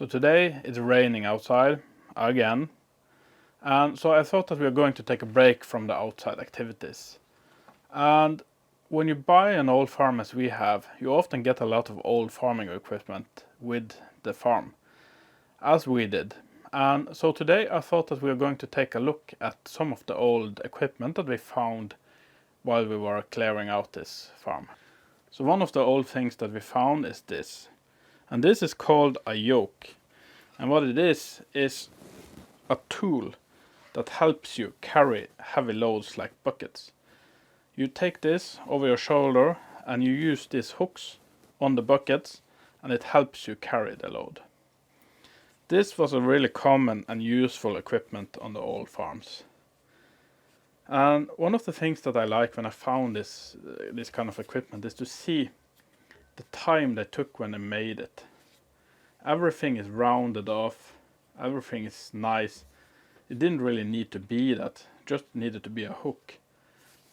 So today it's raining outside again, and so I thought that we were going to take a break from the outside activities. And when you buy an old farm as we have, you often get a lot of old farming equipment with the farm, as we did. And so today I thought that we were going to take a look at some of the old equipment that we found while we were clearing out this farm. So one of the old things that we found is this. And this is called a yoke. And what it is a tool that helps you carry heavy loads like buckets. You take this over your shoulder and you use these hooks on the buckets, and it helps you carry the load. This was a really common and useful equipment on the old farms. And one of the things that I like when I found this kind of equipment is to see the time they took when they made it. Everything is rounded off, everything is nice. It didn't really need to be that, just needed to be a hook.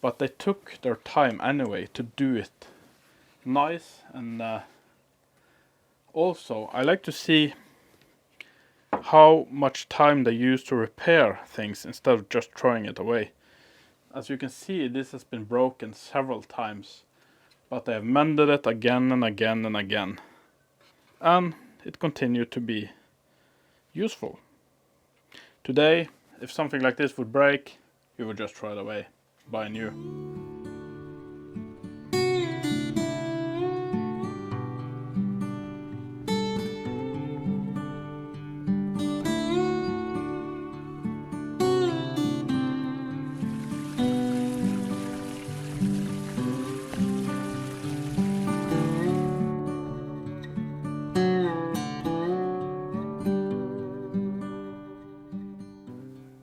But they took their time anyway to do it nice, and also I like to see how much time they use to repair things instead of just throwing it away. As you can see, this has been broken several times, but they have mended it again and again and again, and it continued to be useful. Today, if something like this would break, you would just throw it away, buy new.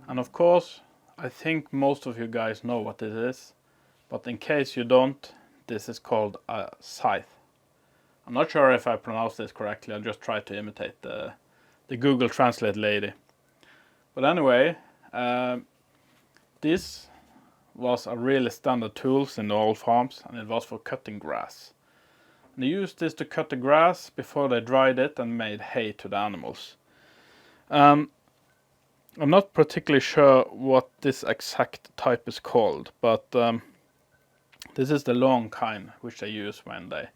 And of course, I think most of you guys know what this is, but in case you don't, this is called a scythe. I'm not sure if I pronounced this correctly, I'll just try to imitate the Google Translate lady. But anyway, this was a really standard tool in the old farms, and it was for cutting grass. And they used this to cut the grass before they dried it and made hay to the animals. I'm not particularly sure what this exact type is called, but this is the long kind which they use when they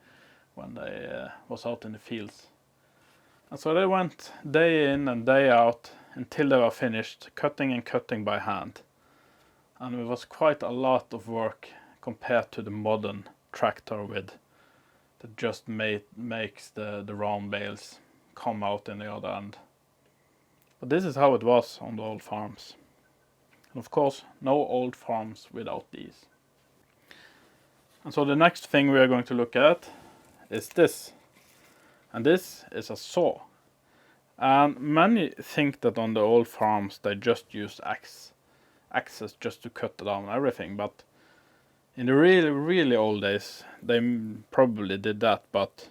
was out in the fields. And so they went day in and day out until they were finished cutting and cutting by hand. And it was quite a lot of work compared to the modern tractor that just makes the round bales come out in the other end. But this is how it was on the old farms. And of course, no old farms without these. And so the next thing we are going to look at is this. And this is a saw. And many think that on the old farms they just used axes just to cut down everything. But in the really old days, they probably did that. But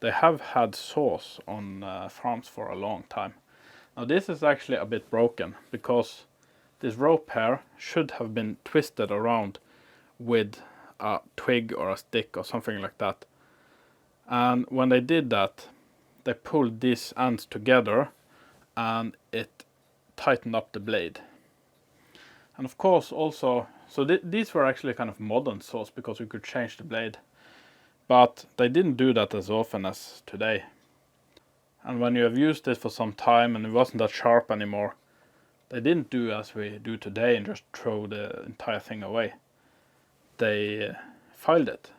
they have had saws on farms for a long time. Now this is actually a bit broken, because this rope here should have been twisted around with a twig or a stick or something like that. And when they did that, they pulled these ends together and it tightened up the blade. And of course also, so these were actually kind of modern saws because you could change the blade. But they didn't do that as often as today. And when you have used it for some time and it wasn't that sharp anymore, they didn't do as we do today and just throw the entire thing away. They filed it.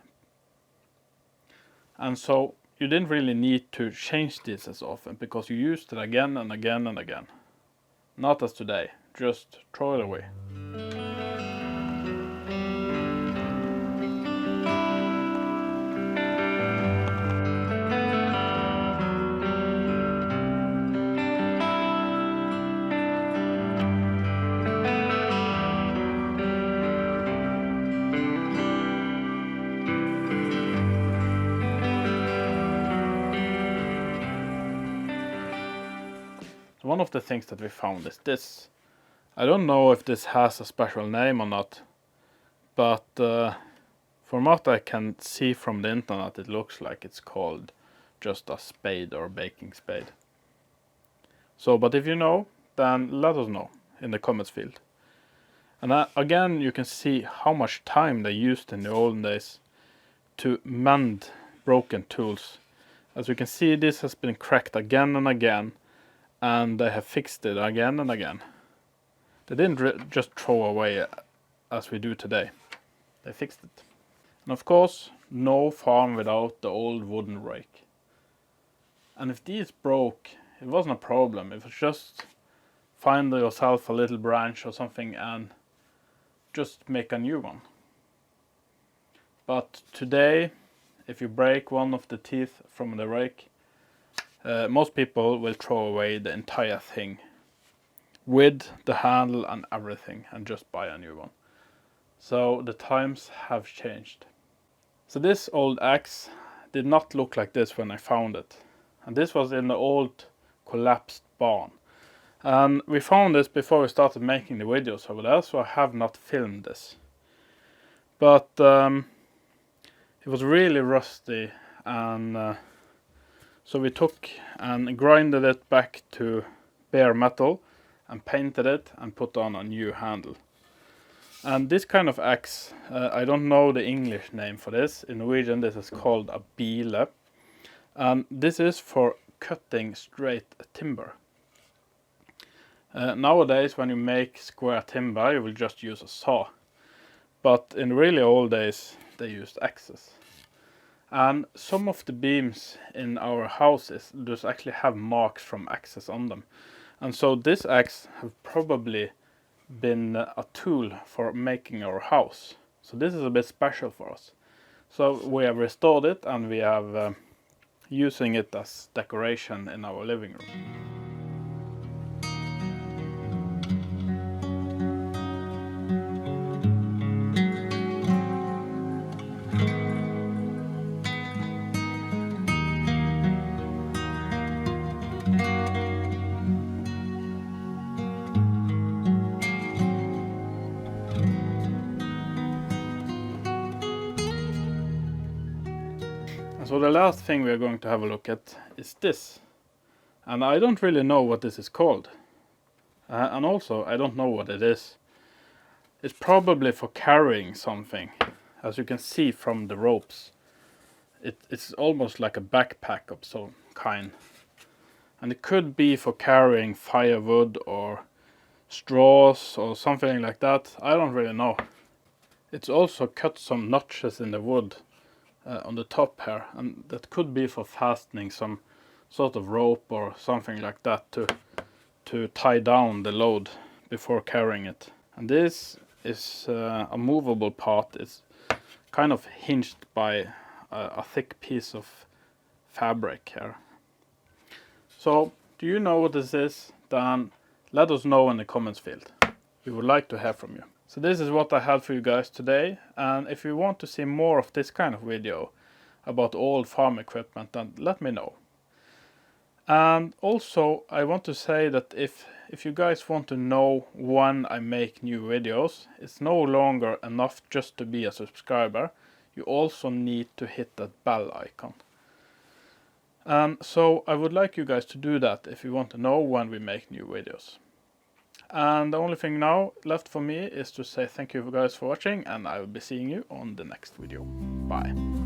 And so you didn't really need to change this as often because you used it again and again and again. Not as today, just throw it away. One of the things that we found is this. I don't know if this has a special name or not, but from what I can see from the internet, it looks like it's called just a spade or baking spade. So, but if you know, then let us know in the comments field. And again, you can see how much time they used in the olden days to mend broken tools. As you can see, this has been cracked again and again, and they have fixed it again and again. They didn't just throw away as we do today. They fixed it. And of course, no farm without the old wooden rake. And if these broke, it wasn't a problem. It was just find yourself a little branch or something and just make a new one. But today, if you break one of the teeth from the rake, most people will throw away the entire thing with the handle and everything and just buy a new one. So the times have changed. So this old axe did not look like this when I found it. And this was in the old collapsed barn. And we found this before we started making the videos over there, so I have not filmed this. But it was really rusty, and so we took and grinded it back to bare metal and painted it and put on a new handle. And this kind of axe, I don't know the English name for this. In Norwegian this is called a bile. And this is for cutting straight timber. Nowadays when you make square timber you will just use a saw. But in really old days they used axes. And some of the beams in our houses does actually have marks from axes on them. And so this axe have probably been a tool for making our house. So this is a bit special for us. So we have restored it and we have using it as decoration in our living room. So the last thing we are going to have a look at is this. And I don't really know what this is called. And also I don't know what it is. It's probably for carrying something. As you can see from the ropes. It's almost like a backpack of some kind. And it could be for carrying firewood or straws or something like that. I don't really know. It's also cut some notches in the wood. On the top here, and that could be for fastening some sort of rope or something like that to tie down the load before carrying it. And this is a movable part. It's kind of hinged by a thick piece of fabric here. So do you know what this is? Then let us know in the comments field. We would like to hear from you. So this is what I had for you guys today, and if you want to see more of this kind of video about old farm equipment, then let me know. And also I want to say that if you guys want to know when I make new videos, it's no longer enough just to be a subscriber. You also need to hit that bell icon. So I would like you guys to do that if you want to know when we make new videos. And the only thing now left for me is to say thank you guys for watching, and I will be seeing you on the next video. Bye.